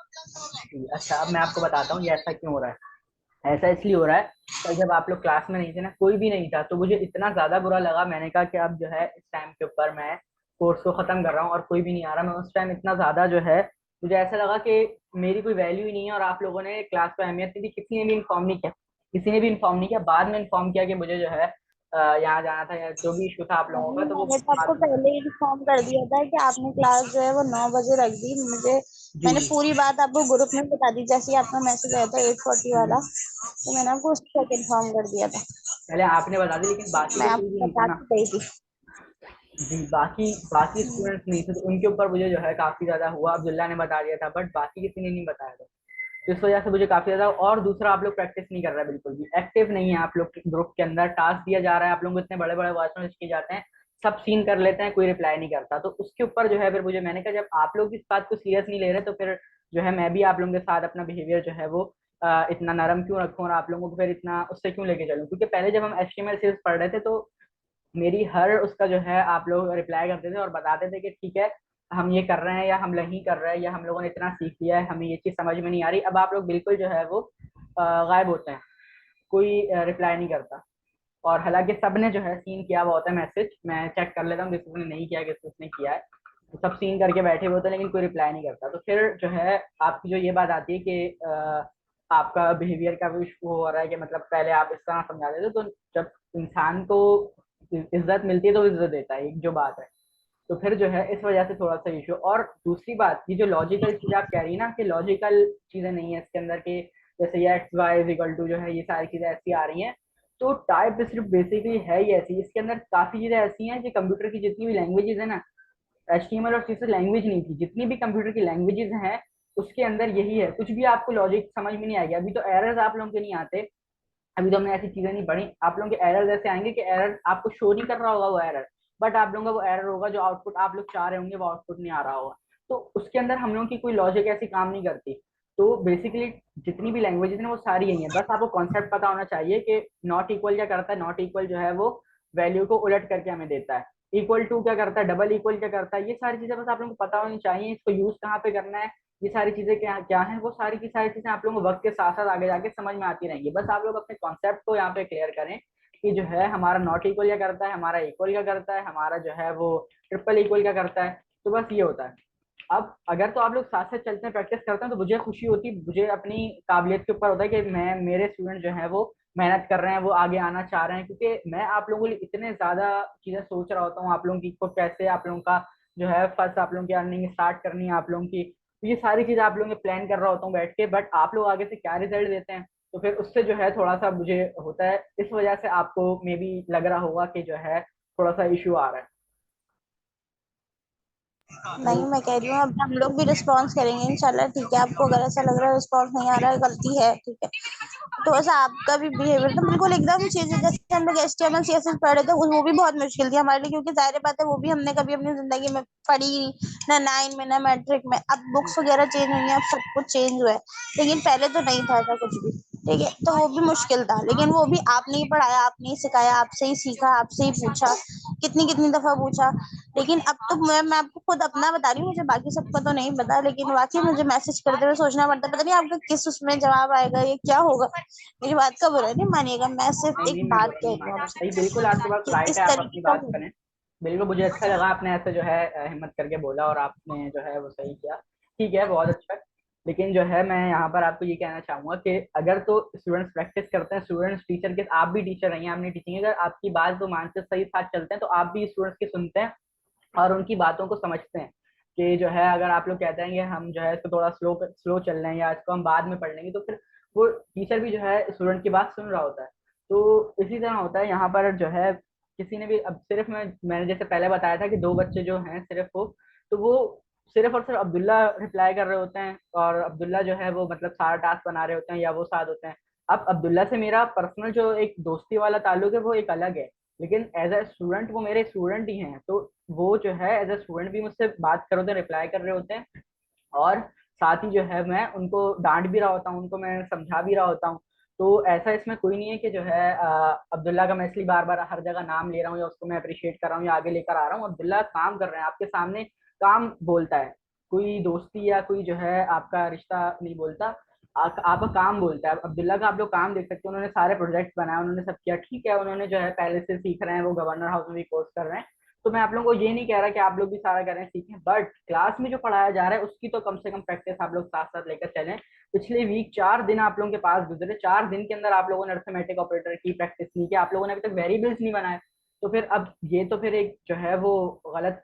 जी, अच्छा अब मैं आपको बताता हूँ ये ऐसा क्यों हो रहा है। ऐसा इसलिए हो रहा है कि जब आप लोग क्लास में नहीं थे ना, कोई भी नहीं था, तो मुझे इतना ज्यादा बुरा लगा। मैंने कहा कि अब जो है इस टाइम के ऊपर मैं कोर्स को खत्म कर रहा हूँ और कोई भी नहीं आ रहा। मैं उस टाइम इतना ज्यादा जो है, मुझे ऐसा लगा कि मेरी कोई वैल्यू ही नहीं है और आप लोगों ने क्लास को अहमियत नहीं दी। किसी ने भी इन्फॉर्म नहीं किया, किसी ने भी इन्फॉर्म नहीं किया। बाद में इन्फॉर्म किया कि मुझे जो है यहाँ जाना था या जो भी इशू था आप लोगों का, नहीं, तो वो मैंने तो आपको बाद में। पहले ही इन्फॉर्म कर दिया था कि आपने क्लास जो है वो 9 बजे रख दी मुझे। जी मैंने जी। पूरी बात आपको ग्रुप में बता दी, जैसे ही आपका मैसेज आया था 8:40 वाला, हम्म। तो मैंने आपको उस तक इन्फॉर्म कर दिया था। पहले आपने बता दी, लेकिन बाकी मैं तो कोई भी आपको नहीं था बता ना। के गई थी। जी, बाकी बाकी हम्म, स्टूडेंट्स नहीं थे, तो उनके ऊपर मुझे जो है काफी ज्यादा हुआ। अब्दुल्ला ने बता दिया था बट बाकी किसी ने नहीं बताया था, तो इस वजह से मुझे काफी ज्यादा। और दूसरा, आप लोग प्रैक्टिस नहीं कर रहे, बिल्कुल भी एक्टिव नहीं है आप लोग ग्रुप के अंदर। टास्क दिया जा रहा है आप लोगों को, इतने बड़े बड़े वॉइस मैसेज किए जाते हैं, सब सीन कर लेते हैं, कोई रिप्लाई नहीं करता। तो उसके ऊपर जो है फिर मुझे, मैंने कहा जब आप लोग इस बात को सीरियस नहीं ले रहे, तो फिर जो है मैं भी आप लोगों के साथ अपना बिहेवियर जो है वो इतना नरम क्यों रखूं और आप लोगों को फिर इतना उससे क्यों लेके चलूं। क्योंकि पहले जब हम HTML सीरीज पढ़ रहे थे, तो मेरी हर उसका जो है आप लोग रिप्लाई करते थे और बताते थे कि ठीक है हम ये कर रहे हैं या हम नहीं कर रहे हैं, या हम लोगों ने इतना सीख लिया है, हमें ये चीज़ समझ में नहीं आ रही। अब आप लोग बिल्कुल जो है वो गायब होते हैं, कोई रिप्लाई नहीं करता। और हालांकि सब ने जो है सीन किया हुआ होता है मैसेज, मैं चेक कर लेता हूँ किसी ने नहीं किया, किसी ने किया है, तो सब सीन करके बैठे हुए होते हैं, लेकिन कोई रिप्लाई नहीं करता। तो फिर जो है आपकी जो ये बात आती है कि आपका बिहेवियर का भी इशू हो रहा है, कि मतलब पहले आप इस तरह समझा देते, तो जब इंसान को इज्जत मिलती है तो इज्जत देता है, एक जो बात है। तो फिर जो है इस वजह से थोड़ा सा इशू। और दूसरी बात, ये जो लॉजिकल चीज आप कह रही है ना कि लॉजिकल चीजें नहीं है इसके अंदर के, जैसे ये x y = जो है ये सारी चीजें ऐसी आ रही हैं, तो टाइप सिर्फ बेसिकली है ही ऐसी। इसके अंदर काफी चीजें ऐसी हैं कि कंप्यूटर की जितनी भी लैंग्वेजेस है ना, HTML और CSS लैंग्वेज नहीं थी, जितनी भी कंप्यूटर की लैंग्वेजेस हैं उसके अंदर यही है। कुछ भी आपको लॉजिक समझ में नहीं आएगा। अभी तो एरर्स आप लोगों के नहीं आते, अभी तो हमने ऐसी चीजें नहीं पढ़ी। आप लोगों के एरर ऐसे आएंगे कि एरर आपको शो नहीं कर रहा होगा वो एरर, बट आप लोगों का वो एरर होगा, जो आउटपुट आप लोग चाह रहे होंगे वो आउटपुट नहीं आ रहा होगा। तो उसके अंदर हम लोगों की कोई लॉजिक ऐसी काम नहीं करती। तो बेसिकली जितनी भी लैंग्वेजेस हैं वो सारी यही है, बस आपको कॉन्सेप्ट पता होना चाहिए कि नॉट इक्वल क्या करता है। नॉट इक्वल जो है वो वैल्यू को उलट करके हमें देता है। इक्वल टू क्या करता है, डबल इक्वल क्या करता है, ये सारी चीजें बस आप लोगों को पता होनी चाहिए। इसको यूज कहाँ पे करना है, ये सारी चीजें क्या क्या है, वो सारी की सारी चीजें आप लोगों को वक्त के साथ साथ आगे जाके समझ में आती रहेंगी। बस आप लोग अपने कॉन्सेप्ट को यहाँ पे क्लियर करें कि जो है हमारा नॉट इक्वल क्या करता है, हमारा इक्वल क्या करता है, हमारा जो है वो ट्रिपल इक्वल क्या करता है। तो बस ये होता है। अब अगर तो आप लोग साथ साथ चलते हैं, प्रैक्टिस करते हैं, तो मुझे खुशी होती, मुझे अपनी काबिलियत के ऊपर होता है कि मैं, मेरे स्टूडेंट जो हैं वो मेहनत कर रहे हैं, वो आगे आना चाह रहे हैं। क्योंकि मैं आप लोगों के लिए इतने ज्यादा चीजें सोच रहा होता हूँ, आप लोगों की को कैसे आप लोगों का जो है फर्स्ट आप लोगों की अर्निंग स्टार्ट करनी है आप लोगों की, तो ये सारी चीजें आप लोगों के प्लान कर रहा होता हूँ बैठ के। बट आप लोग आगे से क्या रिजल्ट देते हैं, तो फिर उससे जो है थोड़ा सा मुझे होता है। इस वजह से आपको मे बी लग रहा होगा कि जो है थोड़ा सा इशू आ रहा है। तो नहीं, मैं कह रही हूँ अब हम लोग भी रिस्पॉन्स करेंगे इंशाल्लाह, ठीक है। आपको अगर ऐसा लग रहा है रिस्पॉन्स नहीं आ रहा है, गलती है, ठीक है, तो ऐसा आपका भी बिहेवियर तो बिल्कुल एकदम चेंज है। जैसे हम लोग HTML CSS पढ़ रहे थे, वो भी बहुत मुश्किल थी हमारे लिए, क्योंकि जाहिर बात है वो भी हमने कभी अपनी जिंदगी में पढ़ी नहीं, ना 9 में ना मैट्रिक में। अब बुक्स वगैरह चेंज हुई हैं, अब सब कुछ चेंज हुआ है, लेकिन पहले तो नहीं था ऐसा कुछ भी, ठीक है। तो वो भी मुश्किल था, लेकिन वो भी आपने ही पढ़ाया, आपने ही सिखाया, आपसे ही सीखा, आपसे ही पूछा, कितनी कितनी दफा पूछा। लेकिन अब तो मैं आपको खुद अपना बता रही हूँ, मुझे बाकी सबका तो नहीं पता, लेकिन वाकई मुझे मैसेज करते हुए सोचना पड़ता है, पता नहीं आपका किस उसमें जवाब आएगा, ये क्या होगा। मेरी बात का बुरा नहीं मानिएगा, मैं सिर्फ नहीं एक नहीं, मैं बात बुरा कह नहीं रही मान हूँ रहा, आपसे नहीं बिल्कुल आपके पास कि राइट इस है, आप अपनी तरीके का बात करें। बिल्कुल, मुझे अच्छा लगा आपने ऐसे जो है हिम्मत करके बोला और आपने जो है वो सही किया। ठीक है, बहुत अच्छा। लेकिन जो है मैं यहाँ पर आपको ये कहना चाहूंगा कि अगर तो स्टूडेंट्स प्रैक्टिस करते हैं, स्टूडेंट्स टीचर के, आप भी टीचर रही हैं, आपने टीचिंग, अगर आपकी बात तो मानते सही साथ चलते हैं, तो आप भी स्टूडेंट्स की सुनते हैं और उनकी बातों को समझते हैं। कि जो है अगर आप लोग कहते हैं कि हम जो है इसको थोड़ा स्लो स्लो चल रहे हैं या इसको हम बाद में पढ़ लेंगे, तो फिर वो टीचर भी जो है स्टूडेंट की बात सुन रहा होता है। तो इसी तरह होता है यहाँ पर जो है, किसी ने भी अब सिर्फ मैंने जैसे पहले बताया था कि 2 बच्चे जो हैं सिर्फ वो, तो वो सिर्फ और सिर्फ अब्दुल्ला रिप्लाई कर रहे होते हैं, और अब्दुल्ला जो है वो मतलब सारा टास्क बना रहे होते हैं, या वो साथ होते हैं। अब अब्दुल्ला से मेरा पर्सनल जो एक दोस्ती वाला ताल्लुक है वो एक अलग है, लेकिन एज अ स्टूडेंट वो मेरे स्टूडेंट ही हैं, तो वो जो है एज अ स्टूडेंट भी मुझसे बात कर रहे होते हैं, रिप्लाई कर रहे होते हैं। और साथ ही जो है मैं उनको डांट भी रहा होता हूँ, उनको मैं समझा भी रहा होता हूँ। तो ऐसा इसमें कोई नहीं है कि जो है अब्दुल्ला का मैं इसलिए बार बार हर जगह नाम ले रहा हूँ या उसको मैं अप्रिशिएट कर रहा हूँ या आगे लेकर आ रहा हूँ। अब्दुल्ला काम कर रहे हैं आपके सामने, काम बोलता है, कोई दोस्ती या कोई जो है आपका रिश्ता नहीं बोलता। आपका काम बोलता है। अब्दुल्ला का आप लोग काम देख सकते हो, उन्होंने सारे प्रोजेक्ट बनाए, उन्होंने सब किया, ठीक है, उन्होंने जो है पहले से सीख रहे हैं, वो गवर्नर हाउस में भी कोर्स कर रहे हैं। तो मैं आप लोगों को ये नहीं कह रहा कि आप लोग भी सारा करें सीखें, बट क्लास में जो पढ़ाया जा रहा है उसकी तो कम से कम प्रैक्टिस आप लोग साथ साथ लेकर चलें। पिछले वीक 4 दिन आप लोगों के पास गुजरे, 4 दिन के अंदर आप लोगों ने अर्थमेटिक ऑपरेटर की प्रैक्टिस नहीं की, आप लोगों ने अभी तक वेरिएबल्स नहीं बनाए। तो फिर अब ये तो फिर एक जो है वो गलत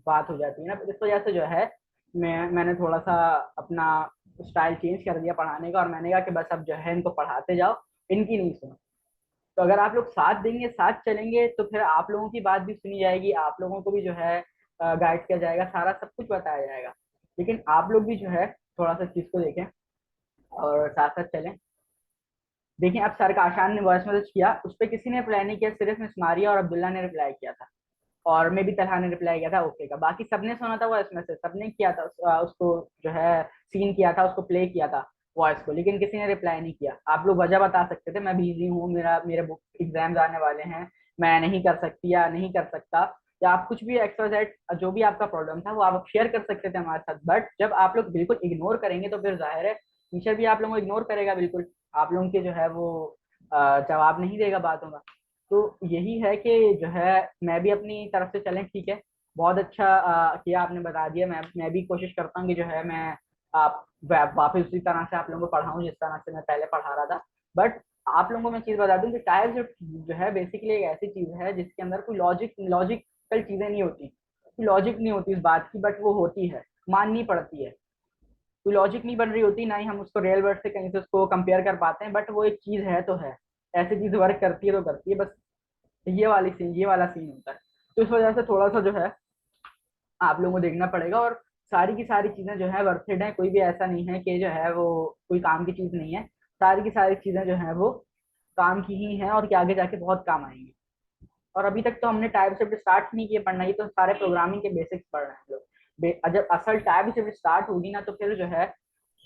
बात हो जाती है ना। इस वजह से जो है मैंने थोड़ा सा अपना स्टाइल चेंज कर दिया पढ़ाने का, और मैंने कहा कि बस अब जो है इनको पढ़ाते जाओ, इनकी नहीं सुनो। तो अगर आप लोग साथ देंगे, साथ चलेंगे, तो फिर आप लोगों की बात भी सुनी जाएगी, आप लोगों को भी जो है गाइड किया जाएगा, सारा सब कुछ बताया जाएगा। लेकिन आप लोग भी जो है थोड़ा सा चीज को देखें और साथ साथ चलें। देखिए अब सर का आशान ने वॉइस मैसेज किया, उस पर किसी ने रिप्लाई नहीं किया, सिर्फ मिस मारिया और अब्दुल्ला ने रिप्लाई किया था, और मे भी तलहा ने रिप्लाई किया था ओके का। बाकी सबने सुना था वॉइस मैसेज, सबने किया था उसको जो है सीन किया था, उसको प्ले किया था वॉइस को, लेकिन किसी ने रिप्लाई नहीं किया। आप लोग वजह बता सकते थे, मैं बिजी हूँ, मेरे बुक एग्जाम्स आने वाले हैं, मैं नहीं कर सकती या नहीं कर सकता, या आप कुछ भी एक्सवाइजेड जो भी आपका प्रॉब्लम था वो आप शेयर कर सकते थे हमारे साथ। बट जब आप लोग बिल्कुल इग्नोर करेंगे तो फिर जाहिर है टीचर भी आप लोगों को इग्नोर करेगा, बिल्कुल आप लोगों के जो है वो जवाब नहीं देगा बातों का। तो यही है कि जो है मैं भी अपनी तरफ से चलें, ठीक है, बहुत अच्छा किया आपने बता दिया। मैं भी कोशिश करता हूँ कि जो है मैं आप वापस उसी तरह से आप लोगों को पढ़ाऊँ जिस तरह से मैं पहले पढ़ा रहा था। बट आप लोगों को मैं चीज़ बता दूं कि टाइप जो है बेसिकली एक ऐसी चीज़ है जिसके अंदर कोई लॉजिकल चीज़ें नहीं होती, कोई लॉजिक नहीं होती इस बात की, बट वो होती है, माननी पड़ती है। कोई लॉजिक नहीं बन रही होती, ना ही हम उसको रियल वर्ड से कहीं से उसको कंपेयर कर पाते हैं, बट वो एक चीज़ है तो है, ऐसी चीज़ वर्क करती है तो करती है, बस ये वाला सीन होता है। तो इस वजह से थोड़ा सा जो है आप लोगों को देखना पड़ेगा, और सारी की सारी चीजें जो है वर्थ है, कोई भी ऐसा नहीं है कि जो है वो कोई काम की चीज नहीं है। सारी की सारी चीजें जो है वो काम की ही हैं और कि आगे जाके बहुत काम आएंगी। और अभी तक तो हमने टाइप शिफ्ट स्टार्ट नहीं किया पढ़ना, ये तो सारे प्रोग्रामिंग के बेसिक्स पढ़ रहे हैं हम लोग। जब असल टाइप शिफ्ट स्टार्ट होगी ना तो फिर जो है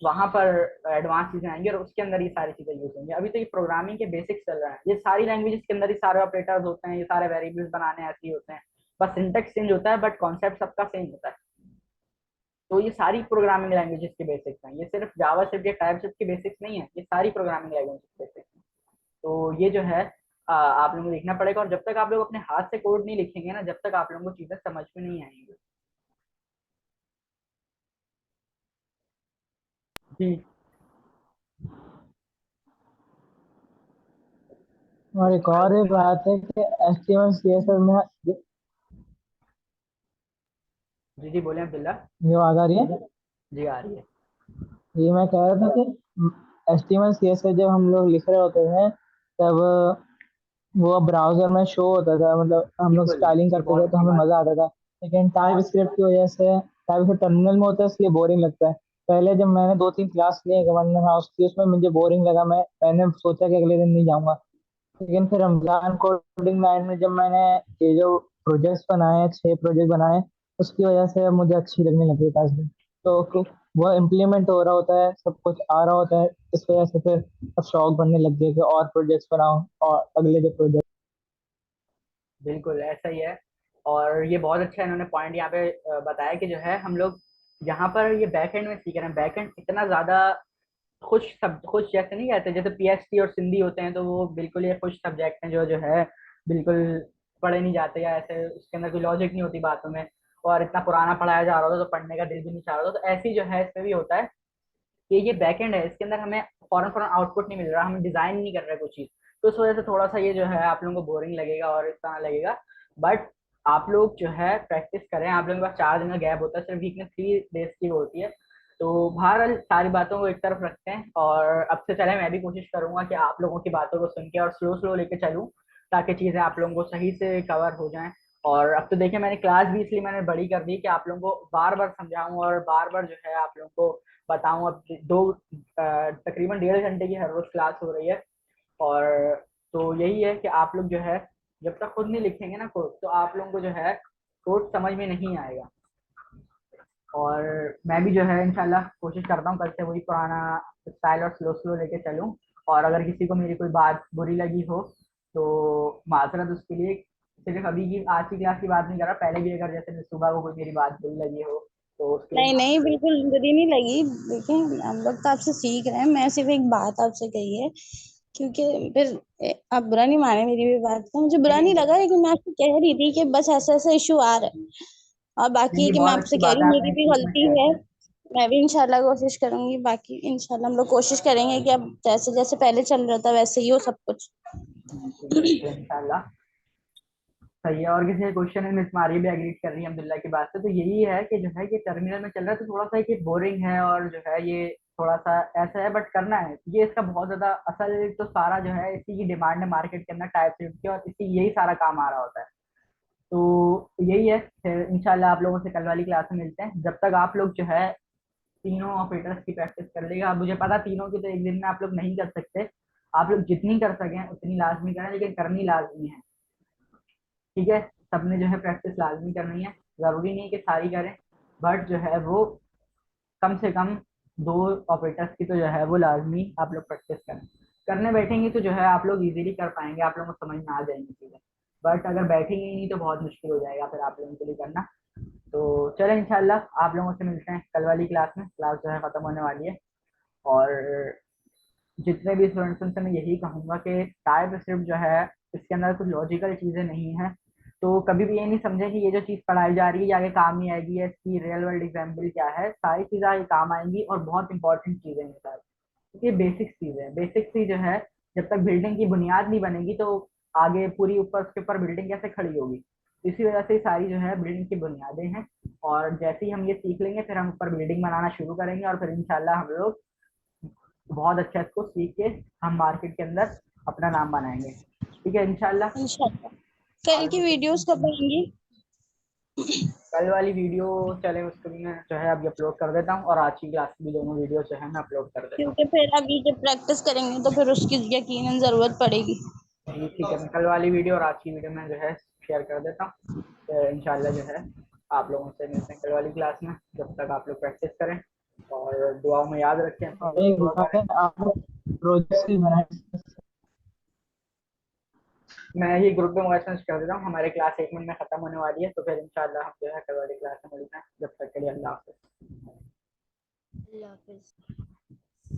वहां पर एडवांस चीजें आएंगी और उसके अंदर ये सारी चीजें यूज होंगी। अभी तो ये प्रोग्रामिंग के बेसिक्स चल रहे हैं, ये सारी लैंग्वेजेस के अंदर ही सारे ऑपरेटर्स होते हैं, ये सारे वेरिएबल्स बनाने ऐसे ही होते हैं, बस सिंटेक्स चेंज होता है बट कॉन्सेप्ट सबका सेम होता है। तो ये सारी प्रोग्रामिंग लैंग्वेजेस के बेसिक्स हैं, ये सिर्फ जावा सिर्फ या टाइप सिर्फ के बेसिक्स नहीं है, ये सारी प्रोग्रामिंग लैंग्वेजेस के बेसिक्स हैं। तो ये जो है आप लोगों को देखना पड़ेगा, और जब तक आप लोग अपने हाथ से कोड नहीं लिखेंगे ना, जब तक आप लोगों को चीजें समझ में नहीं आएंगी। जी और एक और ये बात है कि HTML CSS में जी जी बोले अब्दुल्ला। जो आवाज आ रही है, जी आ रही है। ये मैं कह रहा था कि HTML CSS जब हम लोग लिख रहे होते हैं तब वो ब्राउजर में शो होता था, मतलब हम लोग बिल्कुल, स्टाइलिंग ये करते बहुत थे तो अच्छी हमें बात मजा है। आता था। लेकिन टाइप स्क्रिप्ट की वजह से टाइप से टर्मिनल में होता है इसलिए बोरिंग लगता है। पहले जब मैंने 2-3 क्लास लिए गवर्नर हाउस की, उसमें मुझे बोरिंग लगा, मैंने सोचा कि अगले दिन नहीं जाऊंगा। लेकिन फिर रमजान कोडिंग नाइट में जब मैंने ये जो प्रोजेक्ट्स बनाए, 6 प्रोजेक्ट बनाए, उसकी वजह से मुझे अच्छी लगने लगी टास्क। तो वो इम्प्लीमेंट हो रहा होता है, सब कुछ आ रहा होता है, इस वजह से फिर अब शौक बनने लग गया कि और प्रोजेक्ट्स बनाओ और अगले जो प्रोजेक्ट। बिल्कुल ऐसा ही है। और ये बहुत अच्छा इन्होंने पॉइंट यहाँ पे बताया कि जो है हम लोग यहाँ पर ये बैक एंड में सीख रहे हैं। बैक एंड इतना ज्यादा खुश जैसे नहीं कहते, जैसे पीएचडी और सिंधी होते हैं तो वो बिल्कुल ये खुश सब्जेक्ट हैं जो जो है बिल्कुल पढ़े नहीं जाते, या ऐसे उसके अंदर कोई लॉजिक नहीं होती बातों में, और इतना पुराना पढ़ाया जा रहा होता तो पढ़ने का दिल भी नहीं चाह रहा होता। तो ऐसी जो है इसमें भी होता है कि ये बैकएंड है, इसके अंदर हमें फॉरन फॉरन आउटपुट नहीं मिल रहा, हम डिजाइन नहीं कर रहे कुछ चीज। तो इस वजह से थोड़ा सा ये जो है आप लोगों को बोरिंग लगेगा और इस तरह लगेगा। बट आप लोग जो है प्रैक्टिस करें, आप लोगों के पास 4 दिन का गैप होता है, सिर्फ वीक में 3 डेज की वो होती है। तो बहरहाल सारी बातों को एक तरफ रखते हैं, और अब से चले मैं भी कोशिश करूंगा कि आप लोगों की बातों को सुन के और स्लो स्लो लेके चलूँ, ताकि चीज़ें आप लोगों को सही से कवर हो जाएं, और अब तो देखिए मैंने क्लास भी इसलिए मैंने बड़ी कर दी कि आप लोगों को बार बार समझाऊं और बार बार जो है आप लोगों को बताऊं। अब तकरीबन 1.5 घंटे की हर रोज क्लास हो रही है। और तो यही है कि आप लोग जो है जब तक खुद नहीं लिखेंगे ना कोड, तो आप लोगों को जो है कोड समझ में नहीं आएगा। और मैं भी जो है इंशाल्लाह कोशिश करता हूँ कल से वही पुराना स्टाइल और स्लो स्लो लेके चलूँ। और अगर किसी को मेरी कोई बात बुरी लगी हो तो माजरत उसके लिए। सिर्फ अभी की आज की क्लास की बात नहीं कर रहा, पहले भी अगर जैसे सुबह को कोई मेरी बात बुरी लगी हो तो उसके लिए नहीं नहीं, बिल्कुल बुरी नहीं लगी। देखिए हम लोग तो आपसे सीख रहे हैं, मैं सिर्फ एक बात आपसे कही है, क्योंकि फिर आप बुरा नहीं माने मेरी भी बात का, मुझे बुरा नहीं नहीं लगा, लेकिन मैं आपसे कह रही थी कि बस ऐसा ऐसा इशू आ रहा है। और बाकी नहीं, कि मैं बहुत आपसे अच्छी कह बात रही है हूँ मेरी आपने भी अचीवमेंट गलती शेयर है। की। मैं भी इंशाल्लाह कोशिश करूंगी, बाकी इंशाल्लाह हम लोग कोशिश करेंगे कि अब जैसे जैसे पहले चल रहा था वैसे ही हो सब कुछ। बिल्कुल इंशाल्लाह सही है। और किसी क्वेश्चन में मिस मारी भी एग्री कर रही है अब्दुल्ला की बात से, तो यही है कि जो है ये टर्मिनल में चल रहा है तो थोड़ा सा ये बोरिंग है और जो है ये थोड़ा सा ऐसा है, बट करना है ये। इसका बहुत ज्यादा असल तो सारा जो है इसी की डिमांड है मार्केट के अंदर टाइप शिफ्ट की, और इसी यही सारा काम आ रहा होता है। तो यही है, फिर इंशाल्लाह आप लोगों से कल वाली क्लास में मिलते हैं। जब तक आप लोग जो है तीनों ऑपरेटर्स की प्रैक्टिस कर लेगा। अब मुझे पता तीनों की तो एक दिन में आप लोग नहीं कर सकते, आप लोग जितनी कर सकें उतनी लाजमी करें, लेकिन करनी लाजमी है। ठीक है, सबने जो है प्रैक्टिस लाजमी करनी है। जरूरी नहीं कि सारी करें, बट जो है वो कम से कम 2 ऑपरेटर्स की तो जो है वो लाजमी आप लोग प्रैक्टिस करें। करने बैठेंगे तो जो है आप लोग इजीली कर पाएंगे, आप लोगों को समझ में आ जाएंगी चीज़ें। बट अगर बैठेंगे ही नहीं तो बहुत मुश्किल हो जाएगा फिर आप लोगों के लिए करना। तो चलो इंशाल्लाह आप लोगों से मिलते हैं कल वाली क्लास में। क्लास जो है ख़त्म होने वाली है। और जितने भी स्टूडेंट्स उनसे मैं यही कहूँगा कि टाइप स्क्रिप्ट जो है इसके अंदर कुछ लॉजिकल चीज़ें नहीं है। तो कभी भी ये नहीं समझे कि ये जो चीज़ पढ़ाई जा रही है ये आगे काम नहीं आएगी, या इसकी रियल वर्ल्ड एग्जाम्पल क्या है। सारी चीज़ें आगे काम आएंगी और बहुत इंपॉर्टेंट चीज़ें हैं सारी, क्योंकि ये बेसिक चीज़ है। बेसिक चीज़ जो है जब तक बिल्डिंग की बुनियाद नहीं बनेगी तो आगे पूरी ऊपर उसके ऊपर बिल्डिंग कैसे खड़ी होगी। इसी वजह से सारी जो है बिल्डिंग की बुनियादें हैं। और जैसे ही हम ये सीख लेंगे फिर हम ऊपर बिल्डिंग बनाना शुरू करेंगे, और फिर इंशाल्लाह हम लोग बहुत अच्छा इसको सीख के हम मार्केट के अंदर अपना नाम बनाएंगे। ठीक है इंशाल्लाह। इंशाल्लाह। कल और की वीडियोस कब आएंगी? कल वाली वीडियो चले उसको भी मैं जो है अभी अपलोड कर देता हूँ, और आज की क्लास की भी दोनों वीडियो जो है मैं अपलोड कर देता हूँ। क्योंकि फिर अभी जब प्रैक्टिस करेंगे तो फिर उसकी यकीनन जरूरत पड़ेगी। जी ठीक है, मैं कल वाली वीडियो और आज की वीडियो में जो है शेयर कर देता हूँ। तो इंशाल्लाह जो है आप लोगों से मिलते हैं कल वाली क्लास में। जब तक आप लोग प्रैक्टिस करें और दुआओं में याद रखें, अपनी और भी एक दुआ बात करें। है, आप प्रोजेक्ट भी बनाए। मैं ये ग्रुप में मैसेज कर देता हूँ, हमारी क्लास 1 मिनट में खत्म होने वाली है, तो फिर इंशाल्लाह हम जो है कल वाली क्लास में मिलते हैं। जब तक के लिए अल्लाह हाफिज़। अल्लाह हाफिज।